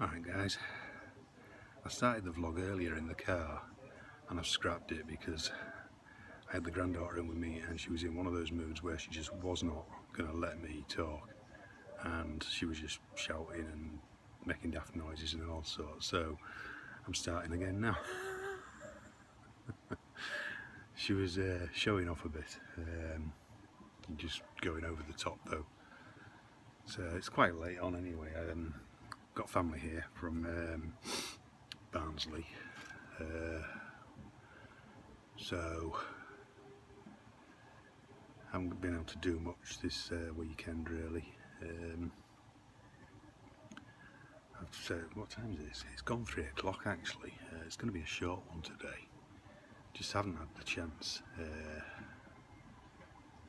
Alright guys, I started the vlog earlier in the car and I've scrapped it because I had the granddaughter in with me and she was in one of those moods where she just was not going to let me talk, and she was just shouting and making daft noises and all sorts, so I'm starting again now. She was showing off a bit, just going over the top though, so it's quite late on anyway. Got family here from Barnsley, so I haven't been able to do much this weekend really. What time is it? It's gone 3 o'clock actually. It's going to be a short one today. Just haven't had the chance.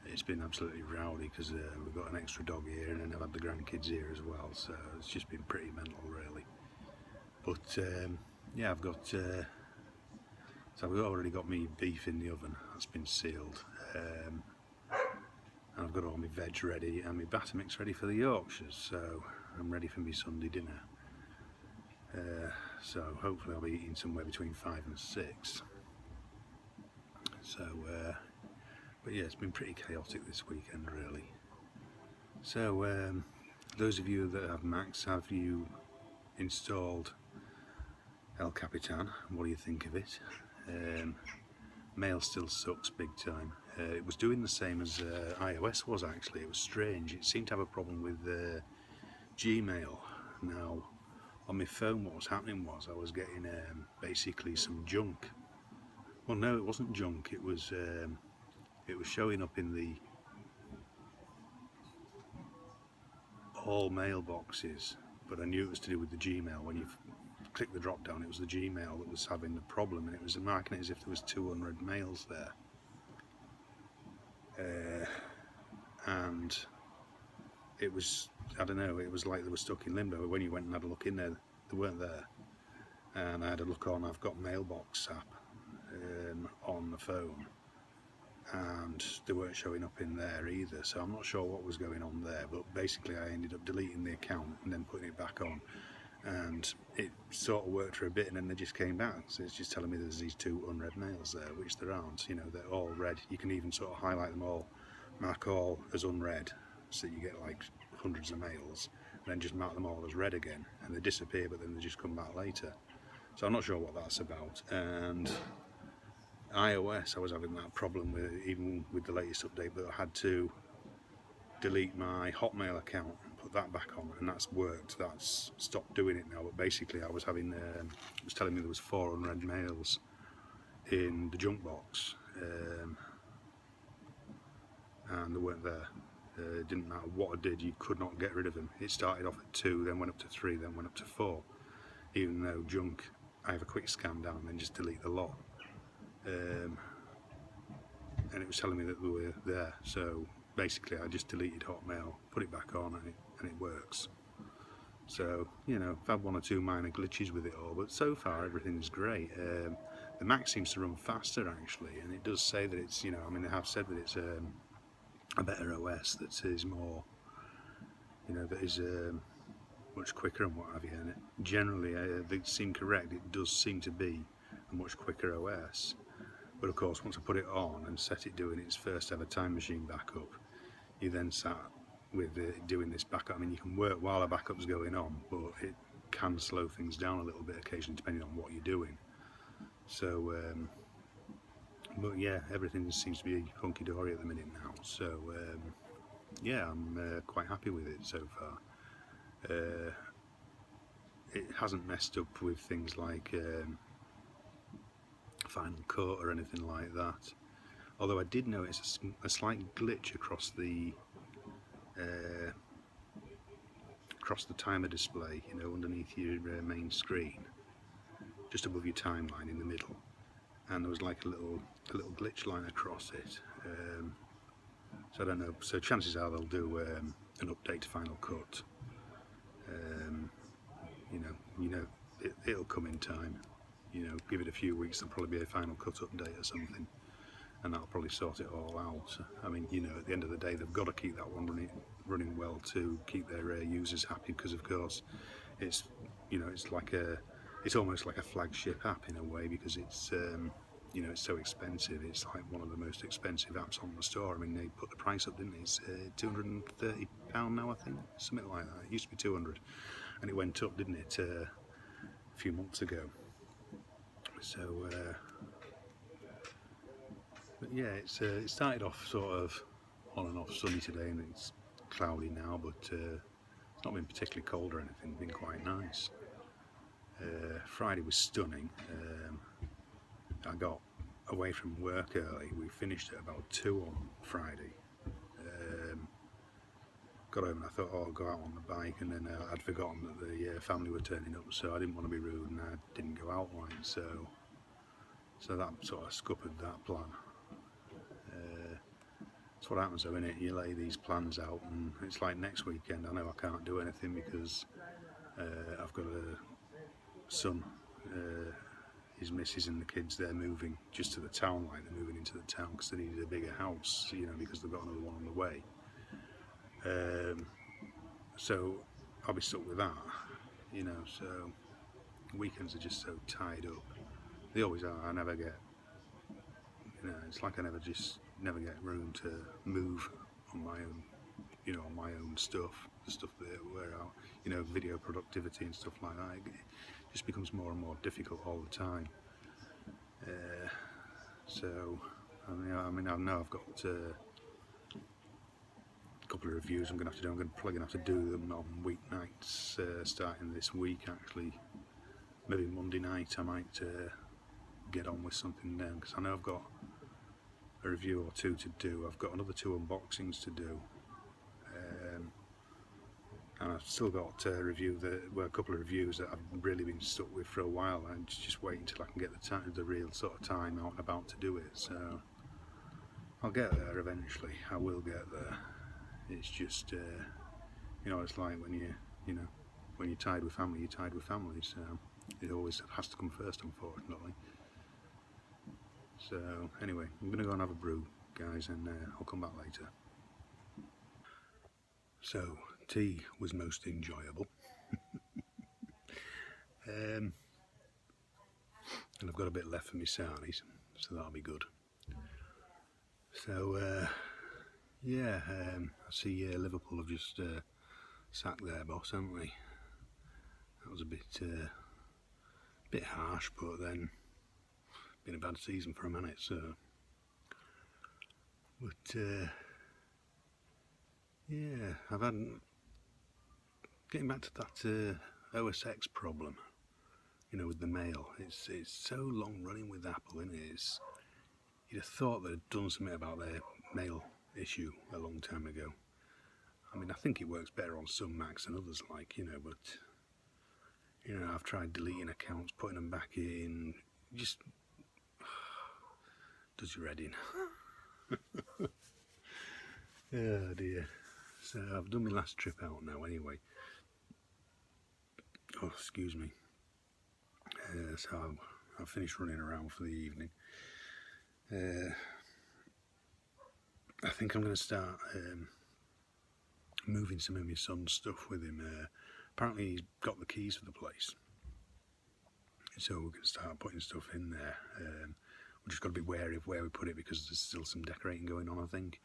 It's been absolutely rowdy because we've got an extra dog here and then I've had the grandkids here as well, so it's just been pretty mental really. But yeah, I've got so we've already got me beef in the oven. That's been sealed, and I've got all my veg ready and my batter mix ready for the Yorkshires, so I'm ready for my Sunday dinner. So hopefully I'll be eating somewhere between 5 and 6. So but yeah, it's been pretty chaotic this weekend really. So those of you that have Macs, have you installed El Capitan? What do you think of it? Mail still sucks big time. It was doing the same as iOS was actually. It was strange. It seemed to have a problem with Gmail. Now on my phone what was happening was I was getting basically some junk. Well no, it wasn't junk, it was showing up in the all mailboxes, but I knew it was to do with the Gmail. When you click the drop down, it was the Gmail that was having the problem, and it was marking it as if there was 200 mails there. And it was, I don't know, it was like they were stuck in limbo. When you went and had a look in there, they weren't there. And I had a look on, I've got Mailbox app on the phone, and they weren't showing up in there either, so I'm not sure what was going on there, but basically I ended up deleting the account and then putting it back on, and it sort of worked for a bit, and then they just came back. So it's just telling me there's these 2 unread mails there, which there aren't. You know, they're all read. You can even sort of highlight them all, mark all as unread, so you get like hundreds of mails, and then just mark them all as read again, and they disappear, but then they just come back later. So I'm not sure what that's about. And iOS, I was having that problem with, even with the latest update, but I had to delete my Hotmail account and put that back on, and that's worked. That's stopped doing it now. But basically I was having it was telling me there was 4 unread mails in the junk box, and they weren't there. It didn't matter what I did, you could not get rid of them. It started off at 2, then went up to 3, then went up to 4, even though junk, I have a quick scan down and then just delete the lot. And it was telling me that they were there, so basically I just deleted Hotmail, put it back on, and it works. So, you know, I've had 1 or 2 minor glitches with it all, but so far everything's great. The Mac seems to run faster actually, and it does say that it's, you know, I mean, they have said that it's a better OS that is more, you know, that is much quicker and what have you. And generally, they seem correct, it does seem to be a much quicker OS. But of course, once I put it on and set it doing its first ever Time Machine backup, you then sat with doing this backup. I mean, you can work while a backup's going on, but it can slow things down a little bit occasionally depending on what you're doing. So, but yeah, everything seems to be hunky-dory at the minute now. So, yeah, I'm quite happy with it so far. It hasn't messed up with things like Final Cut or anything like that, although I did notice a slight glitch across the timer display, you know, underneath your main screen, just above your timeline in the middle, and there was like a little glitch line across it. So I don't know, so chances are they'll do an update to Final Cut. You know, it'll come in time. You know, give it a few weeks, there'll probably be a Final Cut update or something, and that'll probably sort it all out. I mean, you know, at the end of the day, they've got to keep that one running well to keep their users happy, because of course it's you know, it's almost like a flagship app in a way, because it's you know, it's so expensive. It's like one of the most expensive apps on the store. I mean, they put the price up, didn't they? It's £230 now, I think, something like that. It used to be 200, and it went up, didn't it, a few months ago. So, but yeah, it started off sort of on and off sunny today, and it's cloudy now, but it's not been particularly cold or anything. It's been quite nice. Friday was stunning. I got away from work early. We finished at about 2 on Friday. Got home and I thought, oh, I'll go out on the bike, and then I'd forgotten that the family were turning up, so I didn't want to be rude, and I didn't go out like so that sort of scuppered that plan. That's what happens though, innit? You lay these plans out, and it's like next weekend I know I can't do anything because I've got a son, his missus and the kids, they're moving just to the town line. They're moving into the town because they needed a bigger house, you know, because they've got another one on the way. So I'll be stuck with that, you know. So weekends are just so tied up. They always are. I never get, you know, it's like I never get room to move on my own, you know, on my own stuff, the stuff that we're out, you know, video productivity and stuff like that. It just becomes more and more difficult all the time. So I mean I know I've got a couple of reviews I'm going to have to do. I'm probably going to have to do them on weeknights starting this week, actually. Maybe Monday night I might get on with something then, because I know I've got a review or two to do. I've got another 2 unboxings to do, and I've still got a couple of reviews that I've really been stuck with for a while, and just wait until I can get the real sort of time out and about to do it. So I'll get there eventually. I will get there. It's just you know, it's like when you're tied with family, you're tied with family. So it always has to come first, unfortunately. So anyway, I'm going to go and have a brew, guys, and I'll come back later. So tea was most enjoyable. And I've got a bit left for my sarnies, so that'll be good. So yeah, I see Liverpool have just sacked their boss, haven't they? That was a bit harsh, but then been a bad season for a minute. So, but yeah, I've had, getting back to that OS X problem, you know, with the mail. It's so long running with Apple, isn't it? You'd have thought they'd done something about their mail issue a long time ago. I mean, I think it works better on some Macs than others, like, you know, but, you know, I've tried deleting accounts, putting them back in, just does your head in. Oh dear. So I've done my last trip out now anyway. Oh, excuse me. So I've finished running around for the evening. I think I'm going to start moving some of my son's stuff with him. Apparently he's got the keys for the place, so we're going to start putting stuff in there. We've just got to be wary of where we put it, because there's still some decorating going on, I think.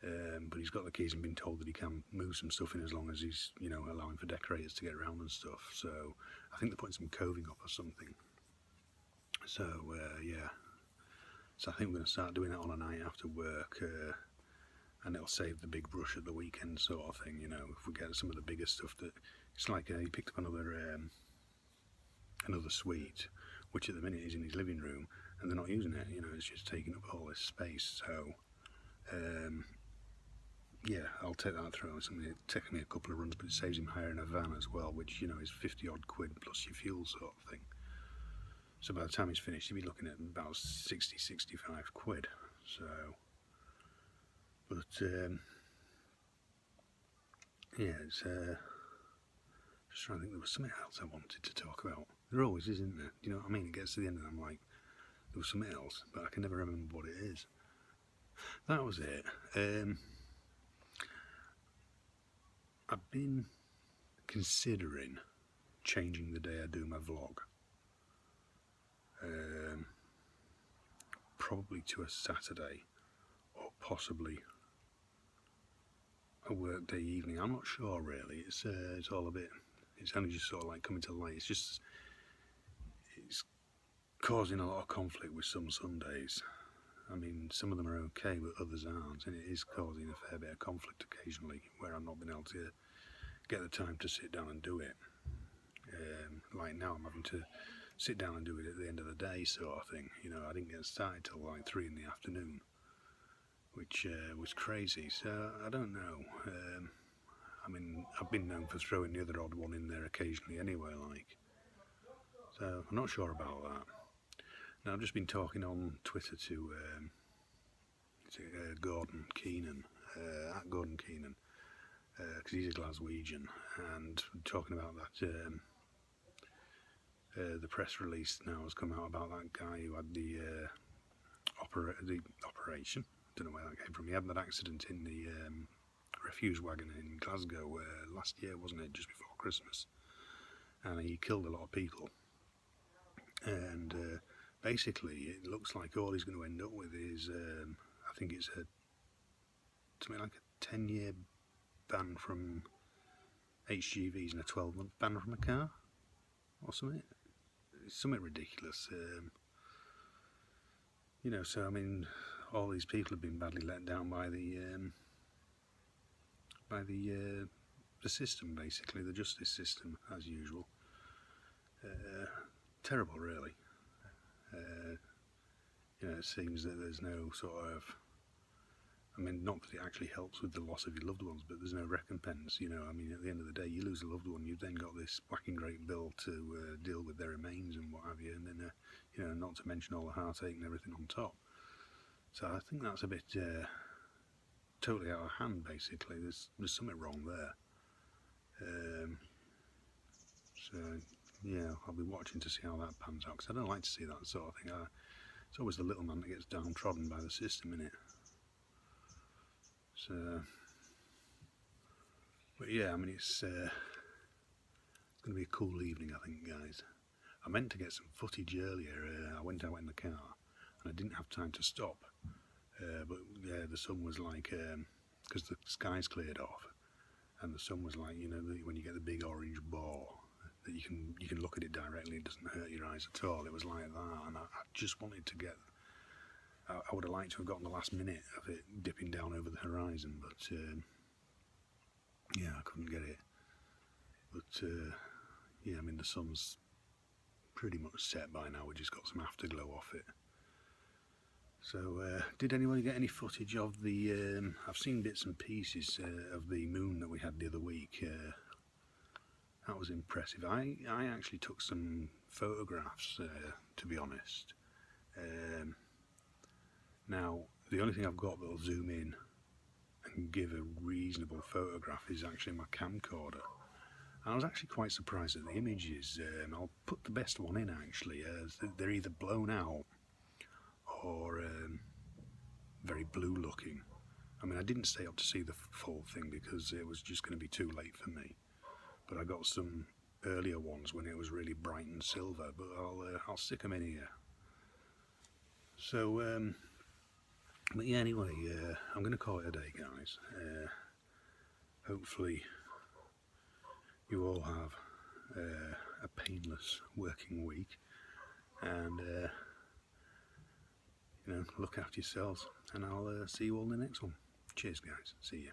But he's got the keys and been told that he can move some stuff in as long as he's, you know, allowing for decorators to get around and stuff. So I think they're putting some coving up or something. So yeah, so I think we're going to start doing that on a night after work, and it'll save the big brush at the weekend sort of thing, you know. If we get some of the bigger stuff, that it's like he picked up another suite, which at the minute is in his living room, and they're not using it, you know. It's just taking up all this space. So yeah, I'll take that through. It's only taking me a couple of runs, but it saves him hiring a van as well, which, you know, is 50 odd quid plus your fuel sort of thing. So by the time he's finished, he'll be looking at about 60, 65 quid. So, but yeah, it's just trying to think. There was something else I wanted to talk about. There always is, isn't there? Do you know what I mean? It gets to the end and I'm like, there was something else, but I can never remember what it is. That was it. I've been considering changing the day I do my vlog. Probably to a Saturday, or possibly a workday evening. I'm not sure really. It's all a bit. It's only just sort of like coming to light. It's causing a lot of conflict with some Sundays. I mean, some of them are okay, but others aren't, and it is causing a fair bit of conflict occasionally, where I've not been able to get the time to sit down and do it. Like now, I'm having to sit down and do it at the end of the day, sort of thing. You know, I didn't get started till like 3 in the afternoon, which was crazy. So I don't know. I mean, I've been known for throwing the other odd one in there occasionally, anyway. Like, so I'm not sure about that. Now I've just been talking on Twitter to Gordon Keenan, at Gordon Keenan, because he's a Glaswegian, and talking about that. The press release now has come out about that guy who had the operation. Don't know where that came from. He had that accident in the refuse wagon in Glasgow last year, wasn't it? Just before Christmas, and he killed a lot of people. And basically, it looks like all he's going to end up with is, I think it's something like a 10-year ban from HGVs and a 12-month ban from a car, or something. It's something ridiculous. You know, so I mean, all these people have been badly let down by the system, basically, the justice system, as usual. Terrible, really. You know, it seems that there's no sort of, I mean, not that it actually helps with the loss of your loved ones, but there's no recompense, you know. I mean, at the end of the day, you lose a loved one, you've then got this whacking great bill to deal with their remains and what have you, and then, you know, not to mention all the heartache and everything on top. So I think that's a bit totally out of hand, basically. There's something wrong there. So, yeah, I'll be watching to see how that pans out, because I don't like to see that sort of thing. It's always the little man that gets downtrodden by the system, innit? So, but yeah, I mean, it's going to be a cool evening, I think, guys. I meant to get some footage earlier. I went out in the car and I didn't have time to stop. But yeah, the sun was like, because the skies cleared off, and the sun was like, you know, when you get the big orange ball, that you can look at it directly, it doesn't hurt your eyes at all. It was like that, and I just wanted to get. I would have liked to have gotten the last minute of it dipping down over the horizon, but yeah, I couldn't get it. But yeah, I mean, the sun's pretty much set by now. We just got some afterglow off it. So, did anybody get any footage of the? I've seen bits and pieces of the moon that we had the other week. That was impressive. I actually took some photographs, to be honest. Now, the only thing I've got that'll zoom in and give a reasonable photograph is actually my camcorder. I was actually quite surprised at the images. I'll put the best one in, actually. They're either blown out or very blue looking. I mean, I didn't stay up to see the full thing because it was just going to be too late for me. But I got some earlier ones when it was really bright and silver, but I'll stick them in here. So, but yeah, anyway, I'm going to call it a day, guys. Hopefully you all have a painless working week, and you know, look after yourselves, and I'll see you all in the next one. Cheers, guys. See you.